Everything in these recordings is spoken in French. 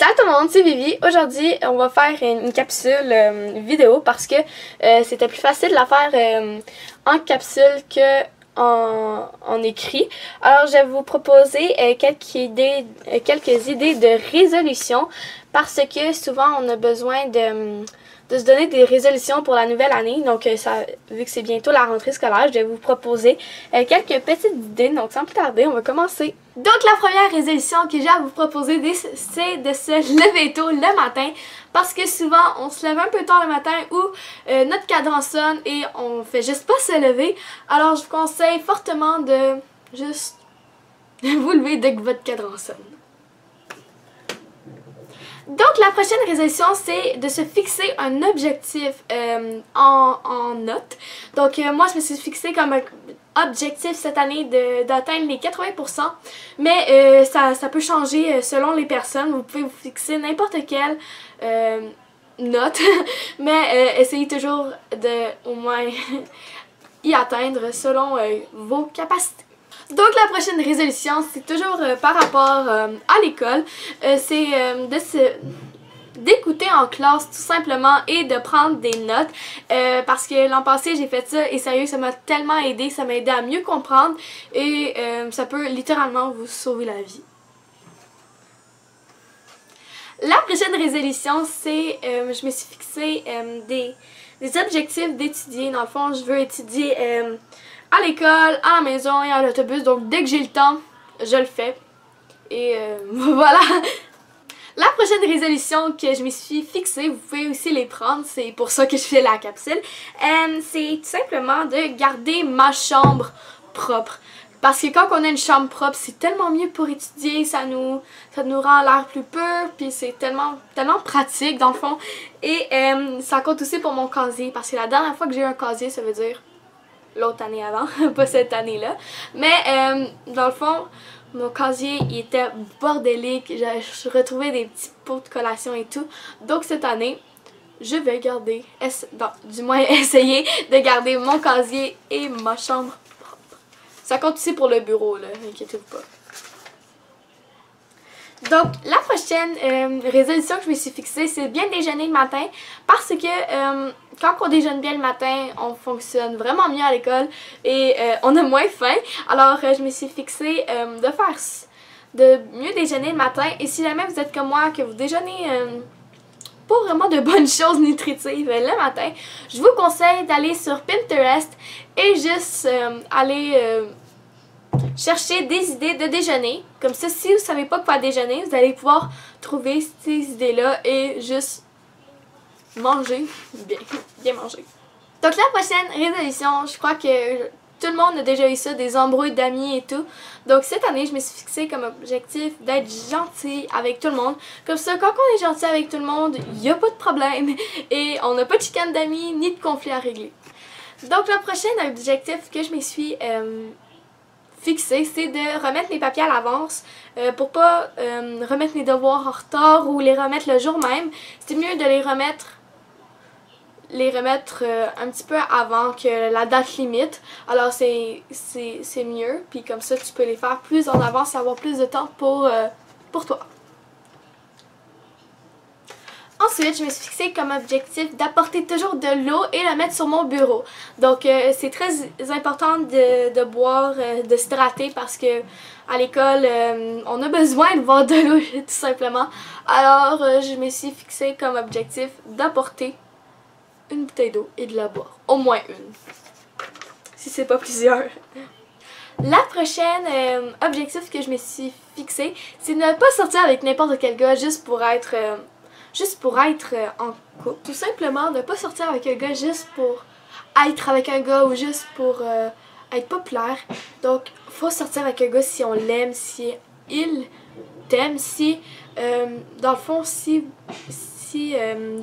Salut tout le monde, c'est Vivi. Aujourd'hui, on va faire une capsule vidéo parce que c'était plus facile de la faire en capsule que en écrit. Alors, je vais vous proposer quelques idées de résolution parce que souvent, on a besoin de se donner des résolutions pour la nouvelle année. Donc, vu que c'est bientôt la rentrée scolaire, je vais vous proposer quelques petites idées. Donc, sans plus tarder, on va commencer. Donc, la première résolution que j'ai à vous proposer, c'est de se lever tôt le matin. Parce que souvent, on se lève un peu tard le matin ou notre cadran sonne et on fait juste pas se lever. Alors, je vous conseille fortement de juste vous lever dès que votre cadran sonne. Donc, la prochaine résolution, c'est de se fixer un objectif en notes. Donc, moi, je me suis fixé comme objectif cette année d'atteindre les 80%. Mais ça peut changer selon les personnes. Vous pouvez vous fixer n'importe quelle note. Mais essayez toujours de au moins y atteindre selon vos capacités. Donc la prochaine résolution, c'est toujours par rapport à l'école, c'est d'écouter en classe tout simplement et de prendre des notes parce que l'an passé j'ai fait ça et sérieux ça m'a tellement aidé, ça m'a aidé à mieux comprendre et ça peut littéralement vous sauver la vie. La prochaine résolution, c'est, je me suis fixé des objectifs d'étudier. Dans le fond, je veux étudier à l'école, à la maison et à l'autobus. Donc, dès que j'ai le temps, je le fais. Et voilà. La prochaine résolution que je me suis fixée, vous pouvez aussi les prendre. C'est pour ça que je fais la capsule. C'est tout simplement de garder ma chambre propre. Parce que quand on a une chambre propre, c'est tellement mieux pour étudier, ça nous rend l'air plus pur, puis c'est tellement pratique dans le fond. Et ça compte aussi pour mon casier, parce que la dernière fois que j'ai eu un casier, ça veut dire l'autre année avant, pas cette année-là. Mais dans le fond, mon casier il était bordélique, je retrouvais des petits pots de collation et tout. Donc cette année, je vais garder, du moins essayer de garder mon casier et ma chambre. Ça compte aussi pour le bureau, là, inquiétez-vous pas. Donc, la prochaine résolution que je me suis fixée, c'est bien déjeuner le matin. Parce que quand on déjeune bien le matin, on fonctionne vraiment mieux à l'école et on a moins faim. Alors, je me suis fixée de mieux déjeuner le matin. Et si jamais vous êtes comme moi, que vous déjeunez pas vraiment de bonnes choses nutritives le matin, je vous conseille d'aller sur Pinterest et juste aller chercher des idées de déjeuner. Comme ça, si vous savez pas quoi déjeuner, vous allez pouvoir trouver ces idées-là et juste manger bien manger. Donc la prochaine résolution, je crois que tout le monde a déjà eu ça, des embrouilles d'amis et tout. Donc cette année, je me suis fixée comme objectif d'être gentille avec tout le monde. Comme ça, quand on est gentil avec tout le monde, il n'y a pas de problème et on n'a pas de chicane d'amis ni de conflit à régler. Donc le prochain objectif que je me suis fixé, c'est de remettre mes papiers à l'avance pour pas remettre mes devoirs en retard ou les remettre le jour même. C'est mieux de les remettre un petit peu avant que la date limite. Alors c'est mieux, puis comme ça tu peux les faire plus en avance et avoir plus de temps pour toi. Ensuite, je me suis fixée comme objectif d'apporter toujours de l'eau et la mettre sur mon bureau. Donc, c'est très important de boire, de s'hydrater parce que à l'école, on a besoin de boire de l'eau tout simplement. Alors, je me suis fixée comme objectif d'apporter une bouteille d'eau et de la boire. Au moins une. Si c'est pas plusieurs. La prochaine objectif que je me suis fixée, c'est de ne pas sortir avec n'importe quel gars juste pour être en couple. Tout simplement, ne pas sortir avec un gars juste pour être avec un gars ou juste pour être populaire. Donc, faut sortir avec un gars si on l'aime, si il t'aime, si, dans le fond, si tu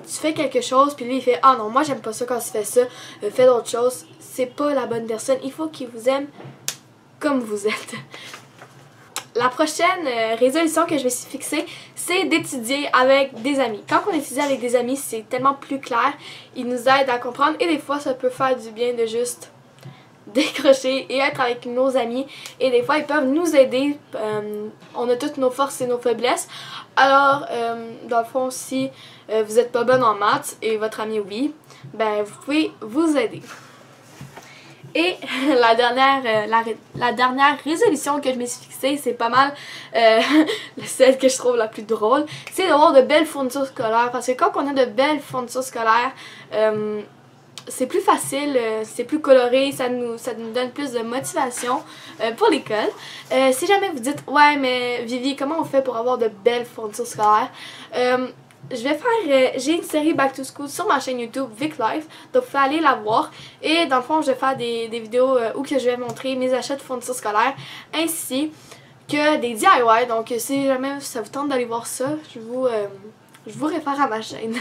fais quelque chose, puis lui il fait « Ah non, moi j'aime pas ça quand tu fais ça, fais d'autres choses », c'est pas la bonne personne. Il faut qu'il vous aime comme vous êtes. La prochaine résolution que je me suis fixée, c'est d'étudier avec des amis. Quand on étudie avec des amis, c'est tellement plus clair. Ils nous aident à comprendre et des fois, ça peut faire du bien de juste décrocher et être avec nos amis. Et des fois, ils peuvent nous aider. On a toutes nos forces et nos faiblesses. Alors, dans le fond, si vous n'êtes pas bonne en maths et votre ami oui, ben vous pouvez vous aider. Et la dernière résolution que je me suis fixée, c'est pas mal celle que je trouve la plus drôle, c'est d'avoir de belles fournitures scolaires. Parce que quand on a de belles fournitures scolaires, c'est plus facile, c'est plus coloré, ça nous donne plus de motivation pour l'école. Si jamais vous dites, ouais mais Vivi, comment on fait pour avoir de belles fournitures scolaires? Je vais faire, j'ai une série Back to School sur ma chaîne YouTube Vic Life, donc vous pouvez aller la voir. Et dans le fond, je vais faire des vidéos où que je vais montrer mes achats de fournitures scolaires ainsi que des DIY. Donc si jamais ça vous tente d'aller voir ça, je vous réfère à ma chaîne.